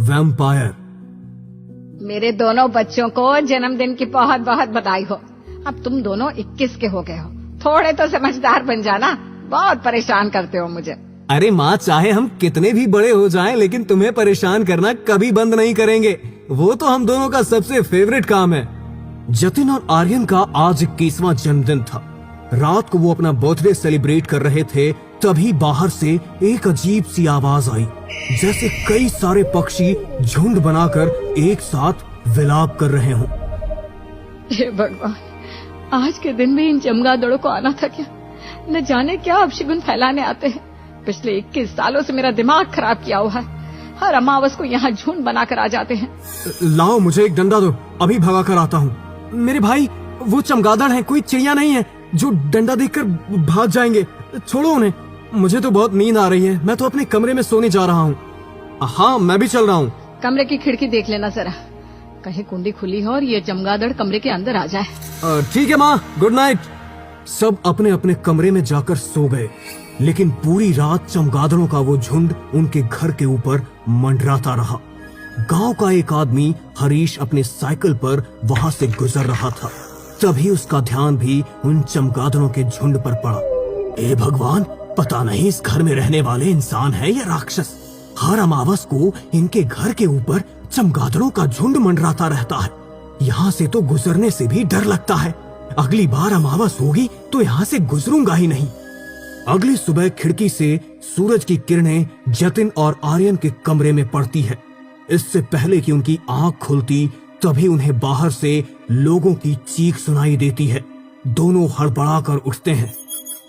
Vampire. मेरे दोनों बच्चों को जन्मदिन की बहुत बहुत बधाई हो। अब तुम दोनों 21 के हो गए हो, थोड़े तो समझदार बन जाना। बहुत परेशान करते हो मुझे। अरे माँ, चाहे हम कितने भी बड़े हो जाएं, लेकिन तुम्हें परेशान करना कभी बंद नहीं करेंगे। वो तो हम दोनों का सबसे फेवरेट काम है। जतिन और आर्यन का आज 21वां जन्मदिन था। रात को वो अपना बर्थडे सेलिब्रेट कर रहे थे, तभी बाहर से एक अजीब सी आवाज आई, जैसे कई सारे पक्षी झुंड बनाकर एक साथ विलाप कर रहे हों। हे भगवान, आज के दिन भी इन चमगादड़ों को आना था क्या? न जाने क्या अपशगुन फैलाने आते हैं। पिछले 21 सालों से मेरा दिमाग खराब किया हुआ है। हर अमावस को यहाँ झुंड बनाकर आ जाते हैं। लाओ मुझे एक डंडा दो, अभी भगा कर आता हूँ। मेरे भाई, वो चमगादड़ हैं, कोई चिड़िया नहीं है जो डंडा देकर भाग जाएंगे। छोड़ो उन्हें, मुझे तो बहुत नींद आ रही है। मैं तो अपने कमरे में सोने जा रहा हूँ। हाँ, मैं भी चल रहा हूँ। कमरे की खिड़की देख लेना जरा, कहीं कुंडी खुली हो और ये चमगादड़ कमरे के अंदर आ जाए। ठीक है माँ, गुड नाइट। सब अपने अपने कमरे में जाकर सो गए, लेकिन पूरी रात चमगादड़ों का वो झुंड उनके घर के ऊपर मंडराता रहा। गांव का एक आदमी हरीश अपने साइकिल पर वहां से गुजर रहा था, तभी उसका ध्यान भी उन चमगादड़ों के झुंड पर पड़ा। ए भगवान, पता नहीं इस घर में रहने वाले इंसान है या राक्षस। हर अमावस को इनके घर के ऊपर चमगादड़ों का झुंड मंडराता रहता है। यहाँ से तो गुजरने से भी डर लगता है। अगली बार अमावस होगी तो यहाँ से गुजरूंगा ही नहीं। अगली सुबह खिड़की से सूरज की किरणें जतिन और आर्यन के कमरे में पड़ती है। इससे पहले कि उनकी आंख खुलती, तभी उन्हें बाहर से लोगों की चीख सुनाई देती है। दोनों हड़बड़ाकर उठते हैं।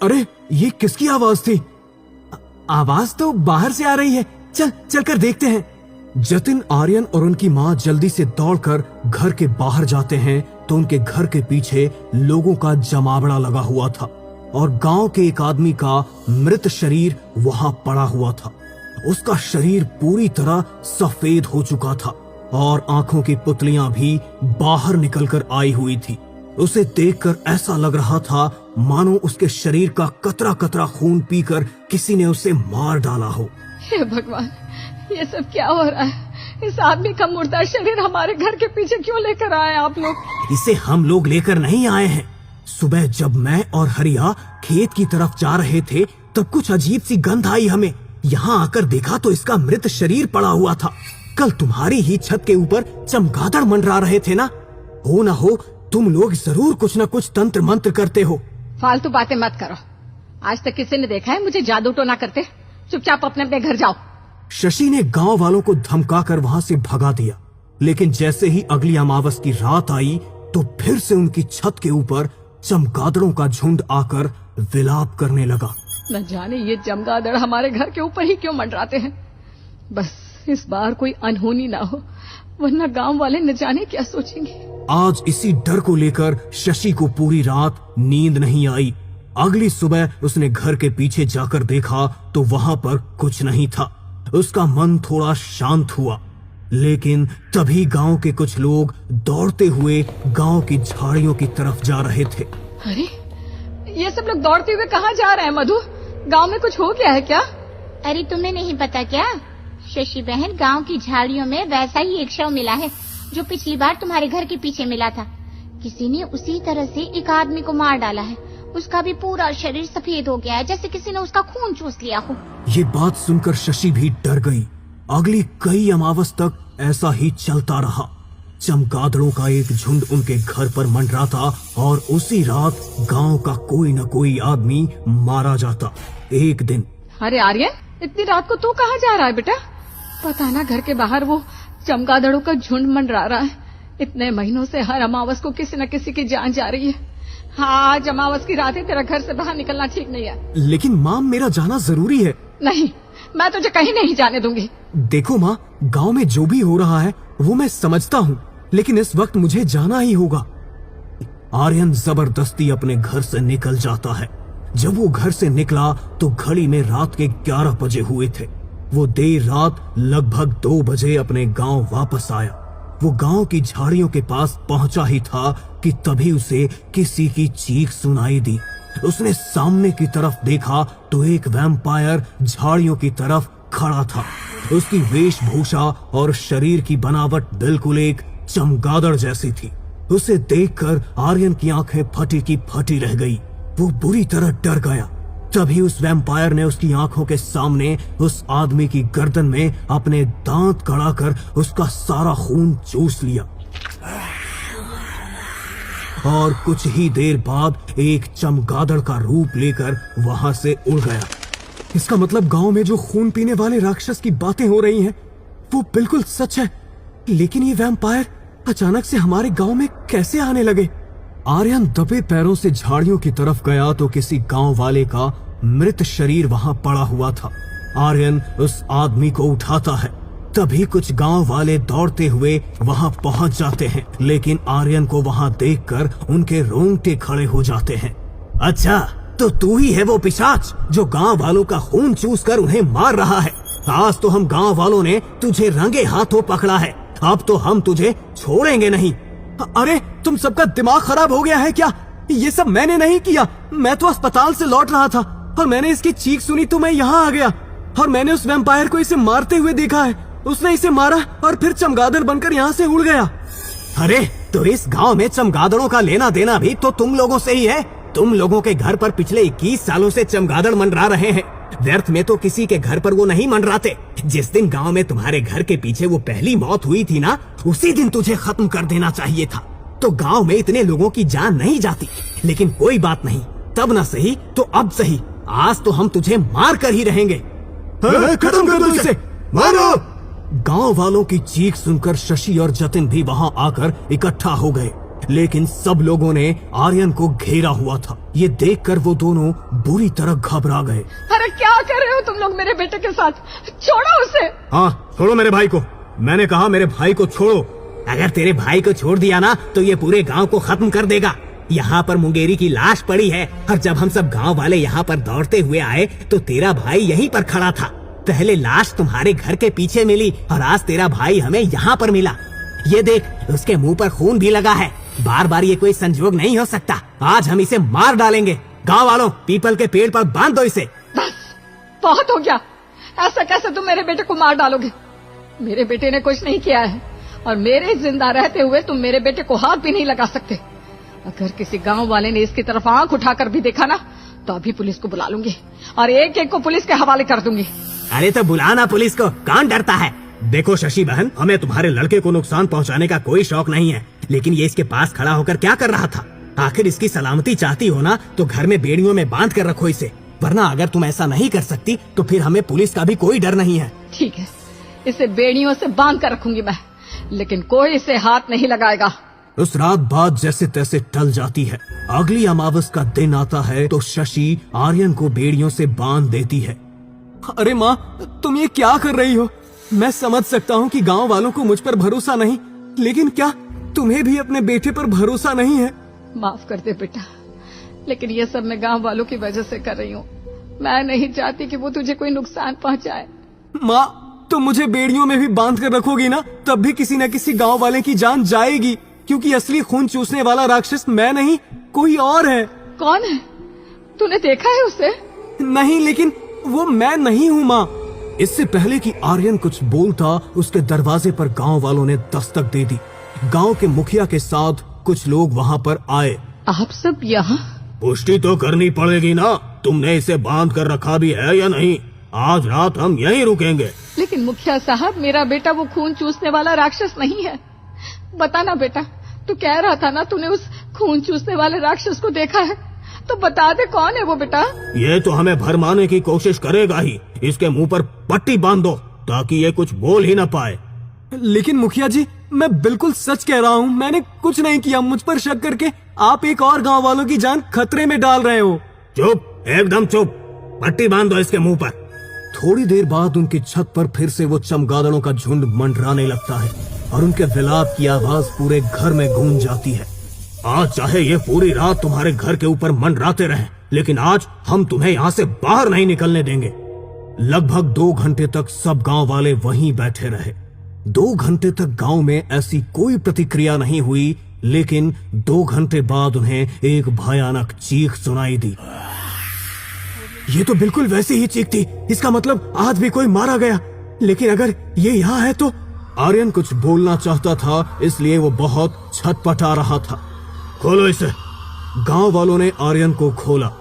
अरे, ये किसकी आवाज थी? आवाज तो बाहर से आ रही है। चल कर देखते हैं। जतिन, आर्यन और उनकी माँ जल्दी से दौड़कर घर के बाहर जाते हैं तो उनके घर के पीछे लोगों का जमावड़ा लगा हुआ था और गांव के एक आदमी का मृत शरीर वहां पड़ा हुआ था। उसका शरीर पूरी तरह सफेद हो चुका था और आंखों की पुतलियां भी बाहर निकलकर आई हुई थी। उसे देखकर ऐसा लग रहा था मानो उसके शरीर का कतरा कतरा खून पीकर किसी ने उसे मार डाला हो। हे भगवान, ये सब क्या हो रहा है? इस आदमी का मुर्दा शरीर हमारे घर के पीछे क्यों लेकर आए आप लोग? इसे हम लोग लेकर नहीं आए हैं। सुबह जब मैं और हरिया खेत की तरफ जा रहे थे, तब कुछ अजीब सी गंध आई हमें। यहाँ आकर देखा तो इसका मृत शरीर पड़ा हुआ था। कल तुम्हारी ही छत के ऊपर चमगादड़ मंडरा रहे थे ना? हो ना हो, तुम लोग जरूर कुछ न कुछ तंत्र मंत्र करते हो। फालतू बातें मत करो। आज तक किसी ने देखा है मुझे जादू टोना करते? चुपचाप अपने अपने घर जाओ। शशि ने गांव वालों को धमकाकर वहां से भगा दिया, लेकिन जैसे ही अगली अमावस की रात आई तो फिर से उनकी छत के ऊपर चमगादड़ों का झुंड आकर विलाप करने लगा। न जाने ये चमगादड़ हमारे घर के ऊपर ही क्यों मंडराते हैं। बस इस बार कोई अनहोनी ना हो, वरना गांव वाले न जाने क्या सोचेंगे। आज इसी डर को लेकर शशि को पूरी रात नींद नहीं आई। अगली सुबह उसने घर के पीछे जाकर देखा तो वहां पर कुछ नहीं था। उसका मन थोड़ा शांत हुआ, लेकिन तभी गांव के कुछ लोग दौड़ते हुए गांव की झाड़ियों की तरफ जा रहे थे। अरे, ये सब लोग दौड़ते हुए कहाँ जा रहे हैं मधु? गांव में कुछ हो गया है क्या? अरे, तुम्हें नहीं पता क्या? शशि बहन, गांव की झाड़ियों में वैसा ही एक शव मिला है जो पिछली बार तुम्हारे घर के पीछे मिला था। किसी ने उसी तरह से एक आदमी को मार डाला है। उसका भी पूरा शरीर सफेद हो गया है, जैसे किसी ने उसका खून चूस लिया हो। ये बात सुनकर शशि भी डर गई। अगली कई अमावस तक ऐसा ही चलता रहा। चमगादड़ों का एक झुंड उनके घर पर मंडराता और उसी रात गांव का कोई न कोई आदमी मारा जाता। एक दिन, अरे आर्यन, इतनी रात को तू कहाँ जा रहा है बेटा? पता ना घर के बाहर वो चमगादड़ों का झुंड मंडरा रहा है। इतने महीनों से हर अमावस को किसी न किसी की जान जा रही है। हाँ, आज अमावस की रात है, तेरा घर से बाहर निकलना ठीक नहीं है। लेकिन माँ, मेरा जाना जरूरी है। नहीं, मैं तुझे कहीं नहीं जाने दूंगी। देखो माँ, गांव में जो भी हो रहा है वो मैं समझता हूँ, लेकिन इस वक्त मुझे जाना ही होगा। आर्यन जबरदस्ती अपने घर से निकल जाता है। जब वो घर से निकला तो घड़ी में रात के 11 बजे हुए थे। वो देर रात लगभग 2 बजे अपने गांव वापस आया। वो गांव की झाड़ियों के पास पहुंचा ही था कि तभी उसे किसी की चीख सुनाई दी। उसने सामने की तरफ देखा तो एक वैम्पायर झाड़ियों की तरफ खड़ा था। उसकी वेशभूषा और शरीर की बनावट बिल्कुल एक चमगादड़ जैसी थी। उसे देखकर आर्यन की आंखें फटी की फटी रह गई। वो बुरी तरह डर गया। तभी उस वैम्पायर ने उसकी आंखों के सामने उस आदमी की गर्दन में अपने दांत गड़ाकर उसका सारा खून चूस लिया और कुछ ही देर बाद एक चमगादड़ का रूप लेकर वहां से उड़ गया। इसका मतलब गांव में जो खून पीने वाले राक्षस की बातें हो रही हैं, वो बिल्कुल सच है। लेकिन ये वैम्पायर अचानक से हमारे गांव में कैसे आने लगे? आर्यन दबे पैरों से झाड़ियों की तरफ गया तो किसी गांव वाले का मृत शरीर वहां पड़ा हुआ था। आर्यन उस आदमी को उठाता है। तभी कुछ गांव वाले दौड़ते हुए वहां पहुंच जाते हैं, लेकिन आर्यन को वहां देखकर उनके रोंगटे खड़े हो जाते हैं। अच्छा, तो तू ही है वो पिशाच जो गांव वालों का खून चूस कर उन्हें मार रहा है। आज तो हम गांव वालों ने तुझे रंगे हाथों पकड़ा है। अब तो हम तुझे छोड़ेंगे नहीं। अरे, तुम सबका दिमाग खराब हो गया है क्या? ये सब मैंने नहीं किया। मैं तो अस्पताल से लौट रहा था और मैंने इसकी चीख सुनी तो मैं यहाँ आ गया और मैंने उस वैम्पायर को इसे मारते हुए देखा है। उसने इसे मारा और फिर चमगादड़ बनकर यहाँ से उड़ गया। अरे, तो इस गांव में चमगादड़ों का लेना देना भी तो तुम लोगों से ही है। तुम लोगों के घर पर पिछले 21 सालों से चमगादड़ मंडरा रहे हैं। व्यर्थ में तो किसी के घर पर वो नहीं मंडराते। जिस दिन गांव में तुम्हारे घर के पीछे वो पहली मौत हुई थी ना, उसी दिन तुझे खत्म कर देना चाहिए था। तो गांव में इतने लोगों की जान नहीं जाती। लेकिन कोई बात नहीं, तब न सही तो अब सही। आज तो हम तुझे मार कर ही रहेंगे। खत्म कर दो इसे, मारो। गांव वालों की चीख सुनकर शशि और जतिन भी वहां आकर इकट्ठा हो गए, लेकिन सब लोगों ने आर्यन को घेरा हुआ था। ये देखकर वो दोनों बुरी तरह घबरा गए। अरे क्या कर रहे हो तुम लोग मेरे बेटे के साथ? छोड़ो उसे। हाँ, छोड़ो मेरे भाई को। मैंने कहा मेरे भाई को छोड़ो। अगर तेरे भाई को छोड़ दिया ना तो ये पूरे गांव को खत्म कर देगा। यहाँ पर मुंगेरी की लाश पड़ी है और जब हम सब गांव वाले यहाँ पर दौड़ते हुए आए तो तेरा भाई यहीं पर खड़ा था। पहले लाश तुम्हारे घर के पीछे मिली और आज तेरा भाई हमें यहाँ पर मिला। ये देख, उसके मुंह पर खून भी लगा है। बार बार ये कोई संजोग नहीं हो सकता। आज हम इसे मार डालेंगे। गांव वालों, पीपल के पेड़ पर बांध दो इसे। बस, बहुत हो गया। ऐसा कैसे तुम मेरे बेटे को मार डालोगे? मेरे बेटे ने कुछ नहीं किया है और मेरे जिंदा रहते हुए तुम मेरे बेटे को हाथ भी नहीं लगा सकते। अगर किसी गांव वाले ने इसकी तरफ आंख उठाकर भी देखा ना तो अभी पुलिस को बुला लूंगी और एक एक को पुलिस के हवाले कर दूंगी। अरे तो बुलाना पुलिस को, कौन डरता है? देखो शशि बहन, हमें तुम्हारे लड़के को नुकसान पहुंचाने का कोई शौक नहीं है, लेकिन ये इसके पास खड़ा होकर क्या कर रहा था? आखिर इसकी सलामती चाहती हो ना तो घर में बेड़ियों में बांध कर रखो इसे, वरना अगर तुम ऐसा नहीं कर सकती तो फिर हमें पुलिस का भी कोई डर नहीं है। ठीक है, इसे बेड़ियों से बांध कर रखूंगी मैं, लेकिन कोई इसे हाथ नहीं लगाएगा। उस रात बात जैसे तैसे टल जाती है। अगली अमावस का दिन आता है तो शशि आर्यन को बेड़ियों से बांध देती है। अरे माँ, तुम ये क्या कर रही हो? मैं समझ सकता हूँ कि गांव वालों को मुझ पर भरोसा नहीं, लेकिन क्या तुम्हें भी अपने बेटे पर भरोसा नहीं है? माफ कर दे बेटा, लेकिन ये सब मैं गांव वालों की वजह से कर रही हूँ। मैं नहीं चाहती कि वो तुझे कोई नुकसान पहुँचाए। माँ, तुम मुझे बेड़ियों में भी बांध कर रखोगी ना, तब भी किसी न किसी गांव वाले की जान जाएगी, क्योंकि असली खून चूसने वाला राक्षस मैं नहीं, कोई और है। कौन है? तूने देखा है उसे? नहीं, लेकिन वो मैं नहीं हूँ माँ। इससे पहले कि आर्यन कुछ बोलता, उसके दरवाजे पर गांव वालों ने दस्तक दे दी। गांव के मुखिया के साथ कुछ लोग वहां पर आए। आप सब यहाँ? पुष्टि तो करनी पड़ेगी ना, तुमने इसे बांध कर रखा भी है या नहीं? आज रात हम यहीं रुकेंगे। लेकिन मुखिया साहब, मेरा बेटा वो खून चूसने वाला राक्षस नहीं है। बताना बेटा, तू कह रहा था ना तूने उस खून चूसने वाले राक्षस को देखा है, तो बता दे कौन है वो बेटा। ये तो हमें भरमाने की कोशिश करेगा ही। इसके मुंह पर पट्टी बांध दो ताकि ये कुछ बोल ही ना पाए। लेकिन मुखिया जी, मैं बिल्कुल सच कह रहा हूँ, मैंने कुछ नहीं किया। मुझ पर शक करके आप एक और गांव वालों की जान खतरे में डाल रहे हो। चुप, एकदम चुप, पट्टी बांध दो इसके मुंह पर। थोड़ी देर बाद उनकी छत पर फिर से वो चमगादड़ों का झुंड मंडराने लगता है और उनके विलाप की आवाज पूरे घर में गूंज जाती है। आज चाहे ये पूरी रात तुम्हारे घर के ऊपर मंडराते रहें, लेकिन आज हम तुम्हें यहाँ से बाहर नहीं निकलने देंगे। लगभग 2 घंटे तक सब गांव वाले वहीं बैठे रहे। 2 घंटे तक गांव में ऐसी कोई प्रतिक्रिया नहीं हुई, लेकिन 2 घंटे बाद उन्हें एक भयानक चीख सुनाई दी। ये तो बिल्कुल वैसी ही चीख थी। इसका मतलब आज भी कोई मारा गया। लेकिन अगर ये यहाँ है तो। आर्यन कुछ बोलना चाहता था, इसलिए वो बहुत छटपटा रहा था। खोलो इसे। गांव वालों ने आर्यन को खोला।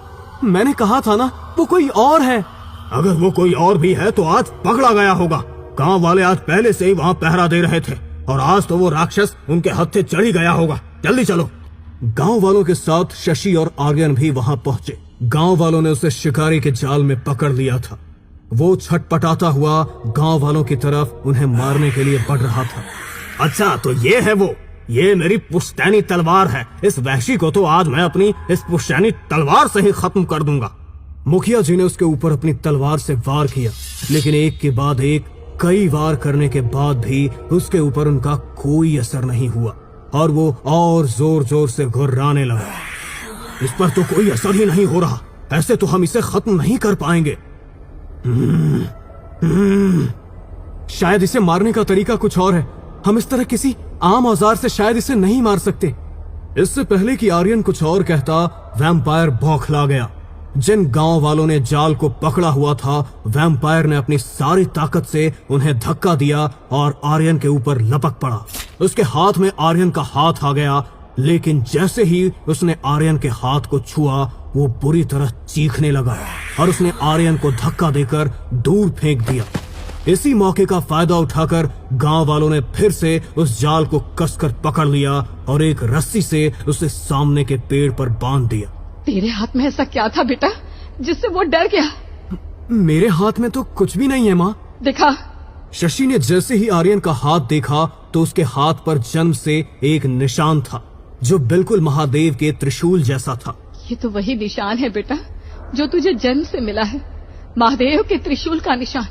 मैंने कहा था ना, वो कोई और है। अगर वो कोई और भी है तो आज पकड़ा गया होगा। गांव वाले आज पहले से ही वहाँ पहरा दे रहे थे और आज तो वो राक्षस उनके हत्थे चढ़ी गया होगा। जल्दी चलो। गांव वालों के साथ शशि और आर्यन भी वहां पहुंचे। गांव वालों ने उसे शिकारी के जाल में पकड़ लिया था। वो छटपटाता हुआ गांव वालों की तरफ उन्हें मारने के लिए बढ़ रहा था। अच्छा, तो ये है वो। ये मेरी पुश्तैनी तलवार है। इस वहशी को तो आज मैं अपनी इस पुश्तैनी तलवार से ही खत्म कर दूंगा। मुखिया जी ने उसके ऊपर अपनी तलवार से वार किया, लेकिन एक के बाद एक कई वार करने के बाद भी उसके ऊपर उनका कोई असर नहीं हुआ और वो और जोर जोर से घुर्राने लगा। इस पर तो कोई असर ही नहीं हो रहा। ऐसे तो हम इसे खत्म नहीं कर पाएंगे। शायद इसे मारने का तरीका कुछ और है। हम इस तरह किसी आम औजार से शायद इसे नहीं मार सकते। इससे पहले कि आर्यन कुछ और कहता, वैम्पायर बौखला गया। जिन गांव वालों ने जाल को पकड़ा हुआ था, वैम्पायर ने अपनी सारी ताकत से उन्हें धक्का दिया और आर्यन के ऊपर लपक पड़ा। उसके हाथ में आर्यन का हाथ आ गया, लेकिन जैसे ही उसने आर्यन के हाथ को छुआ, वो बुरी तरह चीखने लगा और उसने आर्यन को धक्का देकर दूर फेंक दिया। इसी मौके का फायदा उठाकर गांव वालों ने फिर से उस जाल को कसकर पकड़ लिया और एक रस्सी से उसे सामने के पेड़ पर बांध दिया। तेरे हाथ में ऐसा क्या था बेटा जिससे वो डर गया? मेरे हाथ में तो कुछ भी नहीं है माँ। दिखा। शशि ने जैसे ही आर्यन का हाथ देखा तो उसके हाथ पर जन्म से एक निशान था जो बिल्कुल महादेव के त्रिशूल जैसा था। ये तो वही निशान है बेटा जो तुझे जन्म से मिला है, महादेव के त्रिशूल का निशान।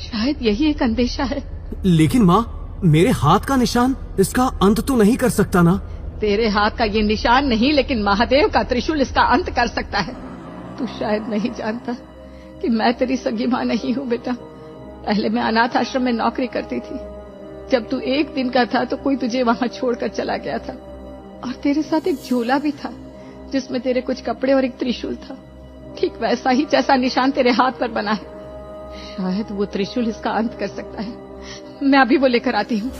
शायद यही एक अंदेशा है। लेकिन माँ, मेरे हाथ का निशान इसका अंत तो नहीं कर सकता ना? तेरे हाथ का ये निशान नहीं, लेकिन महादेव का त्रिशूल इसका अंत कर सकता है। तू शायद नहीं जानता कि मैं तेरी सगी माँ नहीं हूँ बेटा। पहले मैं अनाथ आश्रम में नौकरी करती थी। जब तू 1 दिन का था तो कोई तुझे वहाँ छोड़कर चला गया था और तेरे साथ एक झोला भी था जिसमें तेरे कुछ कपड़े और एक त्रिशूल था। ठीक वैसा ही जैसा निशान तेरे हाथ पर बना है। शायद वो त्रिशूल इसका अंत कर सकता है। मैं अभी वो लेकर आती हूँ।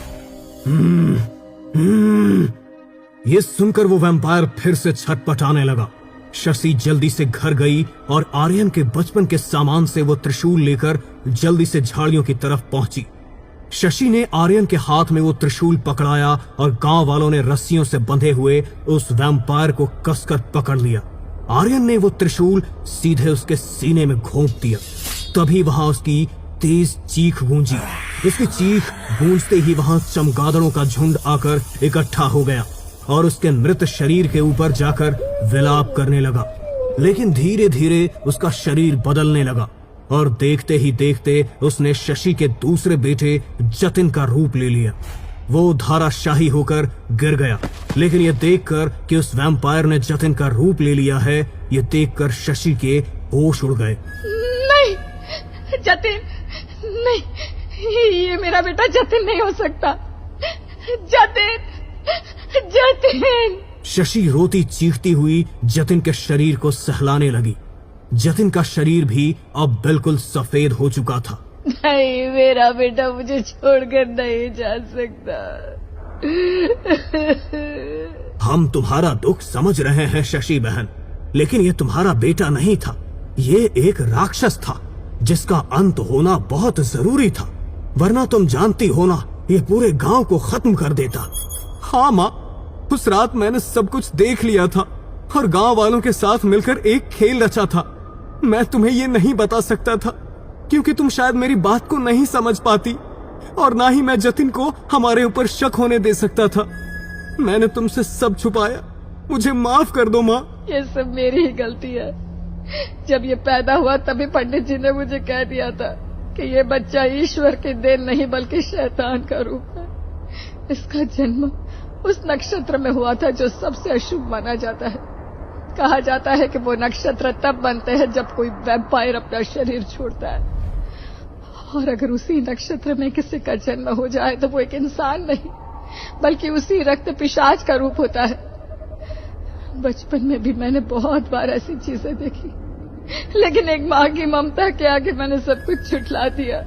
ये सुनकर वो वैम्पायर फिर से छटपटाने लगा। शशि जल्दी से घर गई और आर्यन के बचपन के सामान से वो त्रिशूल लेकर जल्दी से झाड़ियों की तरफ पहुंची। शशि ने आर्यन के हाथ में वो त्रिशूल पकड़ाया और गांव वालों ने रस्सियों से बंधे हुए उस वैम्पायर को कसकर पकड़ लिया। आर्यन ने वो त्रिशूल सीधे उसके सीने में घोंप दिया। तभी वहां उसकी तेज चीख गूंजी। उसकी चीख गूंजते ही वहां चमगादड़ों का झुंड आकर इकट्ठा हो गया और उसके मृत शरीर के ऊपर जाकर विलाप करने लगा। लेकिन धीरे धीरे उसका शरीर बदलने लगा और देखते ही देखते उसने शशि के दूसरे बेटे जतिन का रूप ले लिया। वो धाराशाही होकर गिर गया। लेकिन ये देखकर कि उस वैम्पायर ने जतिन का रूप ले लिया है, ये देखकर शशि के होश उड़ गए। नहीं जतिन, नहीं, ये मेरा बेटा जतिन नहीं हो सकता। जतिन, जतिन। शशि रोती चीखती हुई जतिन के शरीर को सहलाने लगी। जतिन का शरीर भी अब बिल्कुल सफेद हो चुका था। नहीं, मेरा बेटा मुझे छोड़कर नहीं जा सकता। हम तुम्हारा दुख समझ रहे हैं शशि बहन, लेकिन ये तुम्हारा बेटा नहीं था। ये एक राक्षस था जिसका अंत होना बहुत जरूरी था, वरना तुम जानती हो ना, ये पूरे गांव को खत्म कर देता। हाँ माँ, उस रात मैंने सब कुछ देख लिया था और गांव वालों के साथ मिलकर एक खेल रचा था। मैं तुम्हें ये नहीं बता सकता था क्योंकि तुम शायद मेरी बात को नहीं समझ पाती और ना ही मैं जतिन को हमारे ऊपर शक होने दे सकता था। मैंने तुमसे सब छुपाया, मुझे माफ कर दो माँ। ये सब मेरी ही गलती है। जब ये पैदा हुआ तभी पंडित जी ने मुझे कह दिया था कि ये बच्चा ईश्वर की देन नहीं बल्कि शैतान का रूप है। इसका जन्म उस नक्षत्र में हुआ था जो सबसे अशुभ माना जाता है। कहा जाता है कि वो नक्षत्र तब बनते हैं जब कोई वैम्पायर अपना शरीर छोड़ता है, और अगर उसी नक्षत्र में किसी का जन्म हो जाए तो वो एक इंसान नहीं बल्कि उसी रक्त पिशाच का रूप होता है। बचपन में भी मैंने बहुत बार ऐसी चीजें देखी। लेकिन एक माँ की ममता के आगे मैंने सब कुछ छुटला दिया।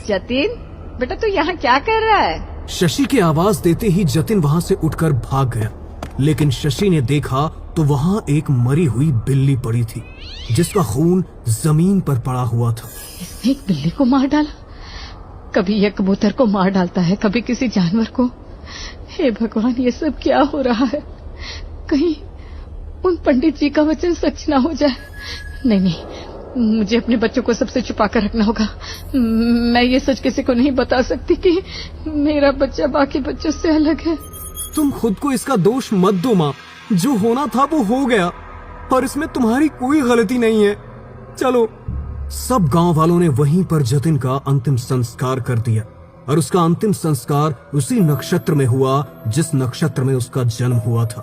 जतिन, बेटा तू यहाँ क्या कर रहा है? शशि की आवाज देते ही जतिन वहां से उठकर भाग गया, लेकिन शशि ने देखा तो वहां एक मरी हुई बिल्ली पड़ी थी जिसका खून जमीन पर पड़ा हुआ था। इसने एक बिल्ली को मार डाला। कभी ये कबूतर को मार डालता है, कभी किसी जानवर को। हे भगवान, ये सब क्या हो रहा है? कहीं उन पंडित जी का वचन सच ना हो जाए। नहीं नहीं, मुझे अपने बच्चों को सबसे छुपा कर रखना होगा। मैं ये सच किसी को नहीं बता सकती कि मेरा बच्चा बाकी बच्चों से अलग है। तुम खुद को इसका दोष मत दो माँ, जो होना था वो हो गया और इसमें तुम्हारी कोई गलती नहीं है। चलो। सब गांव वालों ने वहीं पर जतिन का अंतिम संस्कार कर दिया और उसका अंतिम संस्कार उसी नक्षत्र में हुआ जिस नक्षत्र में उसका जन्म हुआ था।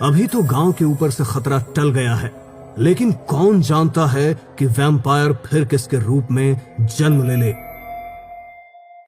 अभी तो गांव के ऊपर से खतरा टल गया है, लेकिन कौन जानता है कि वैम्पायर फिर किसके रूप में जन्म ले ले।